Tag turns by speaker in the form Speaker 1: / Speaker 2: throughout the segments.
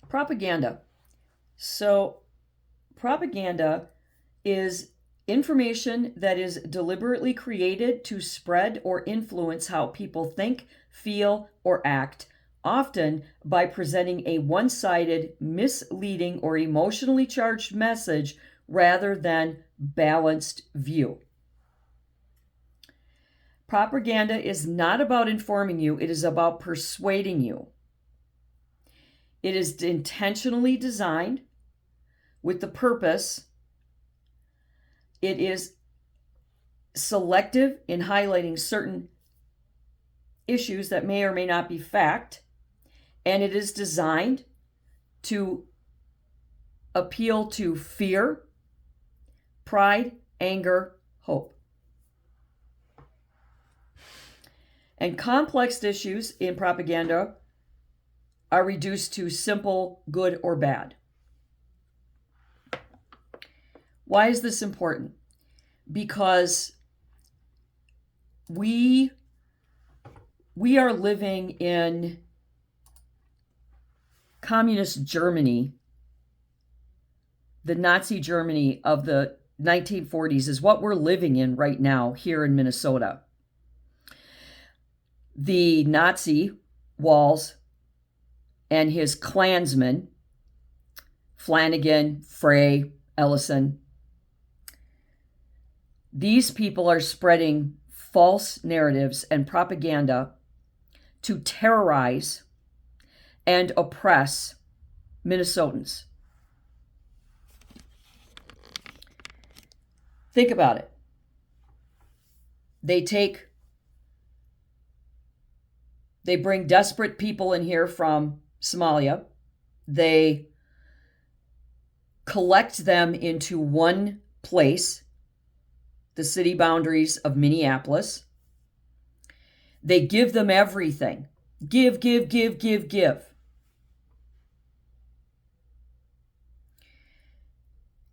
Speaker 1: Propaganda. So, propaganda is information that is deliberately created to spread or influence how people think, feel, or act, often by presenting a one sided, misleading, or emotionally charged message rather than balanced view. Propaganda is not about informing you, it is about persuading you. It is intentionally designed with the purpose. It is selective in highlighting certain issues that may or may not be fact, and it is designed to appeal to fear, pride, anger, hope. And complex issues in propaganda are reduced to simple good or bad. Why is this important? Because we are living in communist Germany. The Nazi Germany of the 1940s is what we're living in right now here in Minnesota. The Nazi Walz and his Klansmen, Flanagan, Frey, Ellison, these people are spreading false narratives and propaganda to terrorize and oppress Minnesotans. Think about it. They bring desperate people in here from Somalia. They collect them into one place, the city boundaries of Minneapolis. They give them everything. Give.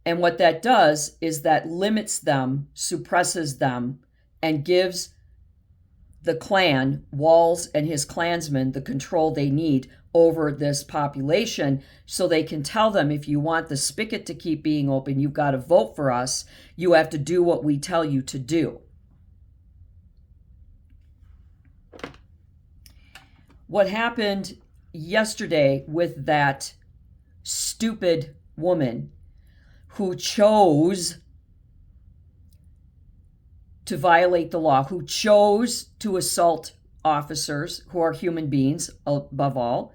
Speaker 1: And what that does is that limits them, suppresses them, and gives the Klan, Walz and his Klansmen, the control they need over this population, so they can tell them, if you want the spigot to keep being open, you've got to vote for us. You have to do what we tell you to do. What happened yesterday with that stupid woman who chose to violate the law, who chose to assault officers who are human beings above all,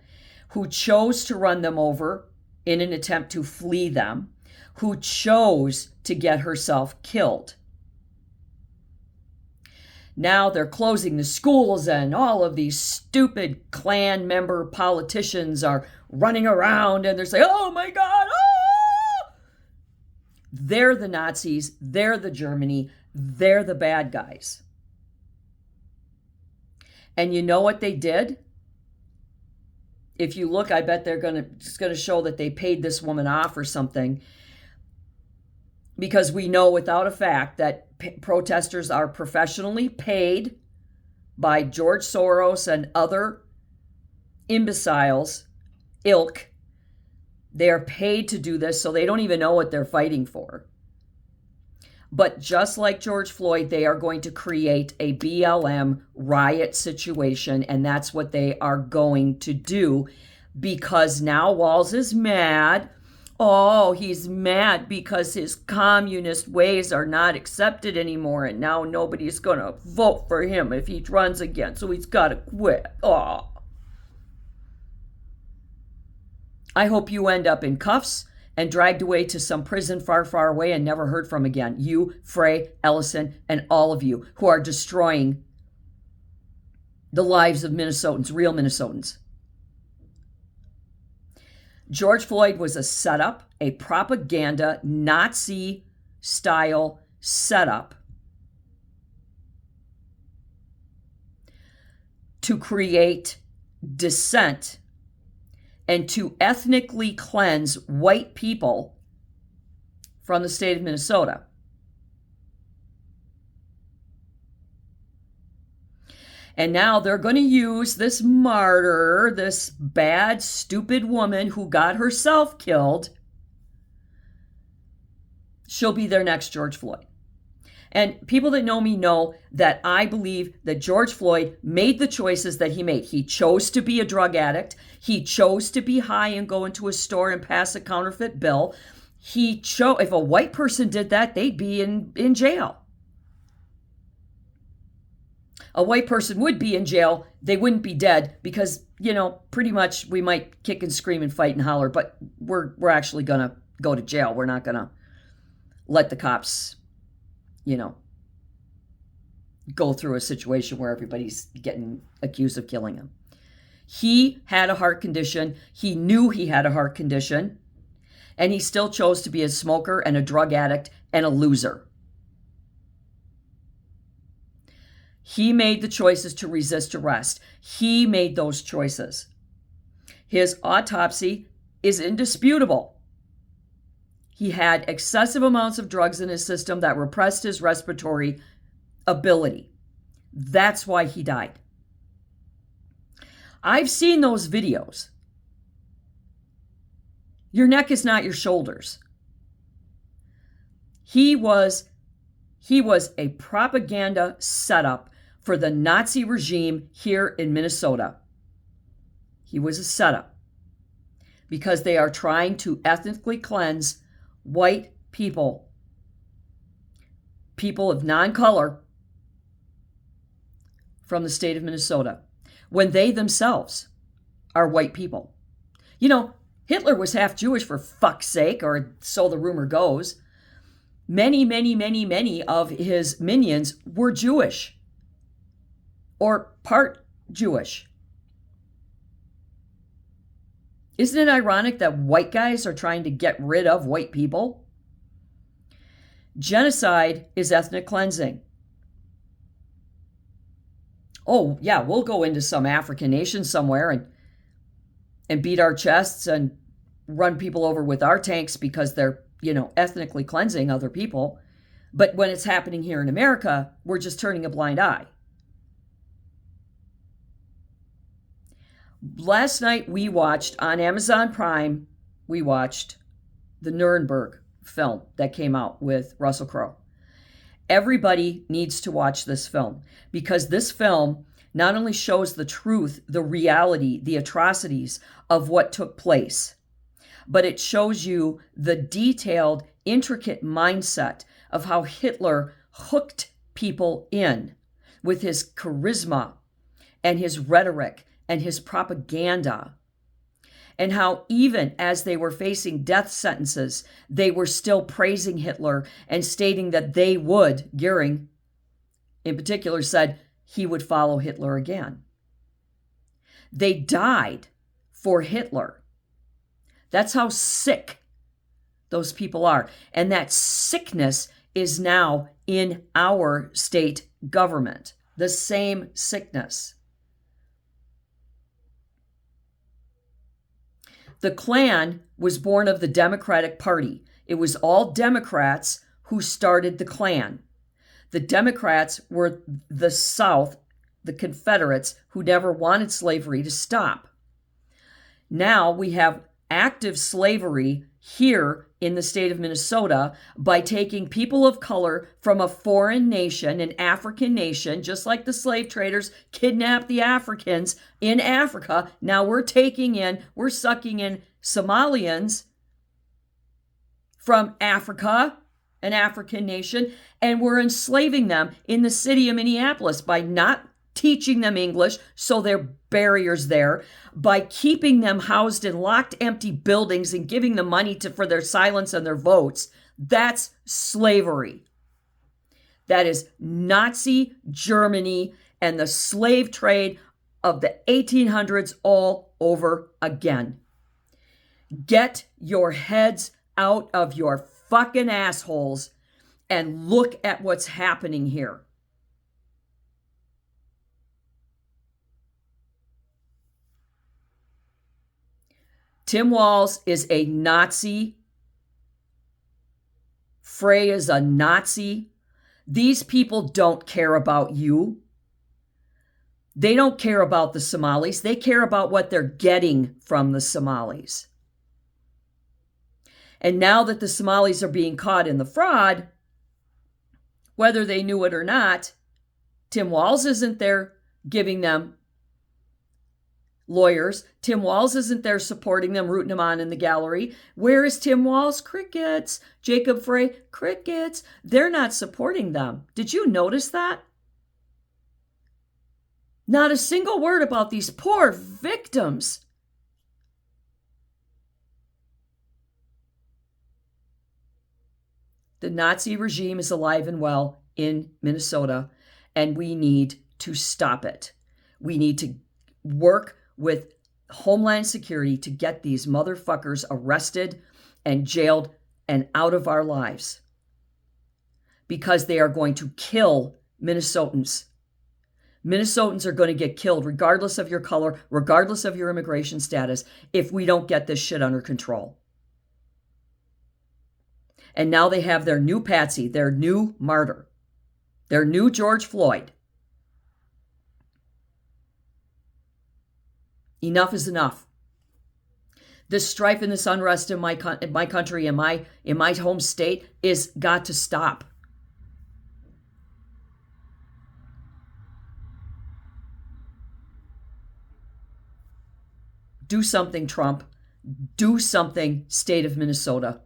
Speaker 1: who chose to run them over in an attempt to flee them, who chose to get herself killed. Now they're closing the schools, and all of these stupid Klan member politicians are running around and they're saying, oh my God, ah! They're the Nazis, they're the Germany, they're the bad guys. And you know what they did? If you look, I bet it's going to show that they paid this woman off or something, because we know without a fact that protesters are professionally paid by George Soros and other imbeciles, ilk. They are paid to do this, so they don't even know what they're fighting for. But just like George Floyd, they are going to create a BLM riot situation, and that's what they are going to do, because now Walz is mad. Oh, he's mad because his communist ways are not accepted anymore, and now nobody's going to vote for him if he runs again, so he's got to quit. Oh. I hope you end up in cuffs and dragged away to some prison far, far away and never heard from again. You, Frey, Ellison, and all of you who are destroying the lives of Minnesotans, real Minnesotans. George Floyd was a setup, a propaganda, Nazi-style setup to create dissent and to ethnically cleanse white people from the state of Minnesota. And now they're going to use this martyr, this bad, stupid woman who got herself killed. She'll be their next George Floyd. And people that know me know that I believe that George Floyd made the choices that he made. He chose to be a drug addict. He chose to be high and go into a store and pass a counterfeit bill. If a white person did that, they'd be in jail. A white person would be in jail. They wouldn't be dead because, pretty much we might kick and scream and fight and holler, but we're actually going to go to jail. We're not going to let the cops, go through a situation where everybody's getting accused of killing him. He had a heart condition. He knew he had a heart condition, and he still chose to be a smoker and a drug addict and a loser. He made the choices to resist arrest. He made those choices. His autopsy is indisputable. He had excessive amounts of drugs in his system that repressed his respiratory ability. That's why he died. I've seen those videos. Your neck is not your shoulders. He was a propaganda setup for the Nazi regime here in Minnesota. He was a setup because they are trying to ethnically cleanse white people of non-color from the state of Minnesota when they themselves are white people. Hitler was half Jewish, for fuck's sake, or so the rumor goes. Many, many, many, many of his minions were Jewish or part Jewish. Isn't it ironic that white guys are trying to get rid of white people? Genocide is ethnic cleansing. Oh, yeah, we'll go into some African nation somewhere and beat our chests and run people over with our tanks because they're, ethnically cleansing other people. But when it's happening here in America, we're just turning a blind eye. Last night we watched on Amazon Prime, the Nuremberg film that came out with Russell Crowe. Everybody needs to watch this film because this film not only shows the truth, the reality, the atrocities of what took place, but it shows you the detailed, intricate mindset of how Hitler hooked people in with his charisma and his rhetoric and his propaganda, and how even as they were facing death sentences, they were still praising Hitler and stating that they would, Goering in particular said he would follow Hitler again. They died for Hitler. That's how sick those people are. And that sickness is now in our state government. The same sickness. The Klan was born of the Democratic Party. It was all Democrats who started the Klan. The Democrats were the South, the Confederates, who never wanted slavery to stop. Now we have active slavery here in the state of Minnesota by taking people of color from a foreign nation, an African nation, just like the slave traders kidnapped the Africans in Africa. Now we're sucking in Somalians from Africa, an African nation, and we're enslaving them in the city of Minneapolis by not teaching them English, so there are barriers there, by keeping them housed in locked, empty buildings and giving them money for their silence and their votes. That's slavery. That is Nazi Germany and the slave trade of the 1800s all over again. Get your heads out of your fucking assholes and look at what's happening here. Tim Walz is a Nazi. Frey is a Nazi. These people don't care about you. They don't care about the Somalis. They care about what they're getting from the Somalis. And now that the Somalis are being caught in the fraud, whether they knew it or not, Tim Walz isn't there giving them lawyers. Tim Walz isn't there supporting them, rooting them on in the gallery. Where is Tim Walz? Crickets. Jacob Frey? Crickets. They're not supporting them. Did you notice that? Not a single word about these poor victims. The Nazi regime is alive and well in Minnesota, and we need to stop it. We need to work with Homeland Security to get these motherfuckers arrested and jailed and out of our lives, because they are going to kill Minnesotans. Minnesotans are going to get killed regardless of your color, regardless of your immigration status, if we don't get this shit under control. And now they have their new Patsy, their new martyr, their new George Floyd. Enough is enough. This strife and this unrest in my country, in my home state, is got to stop. Do something, Trump. Do something, state of Minnesota,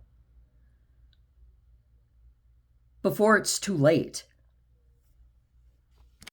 Speaker 1: before it's too late.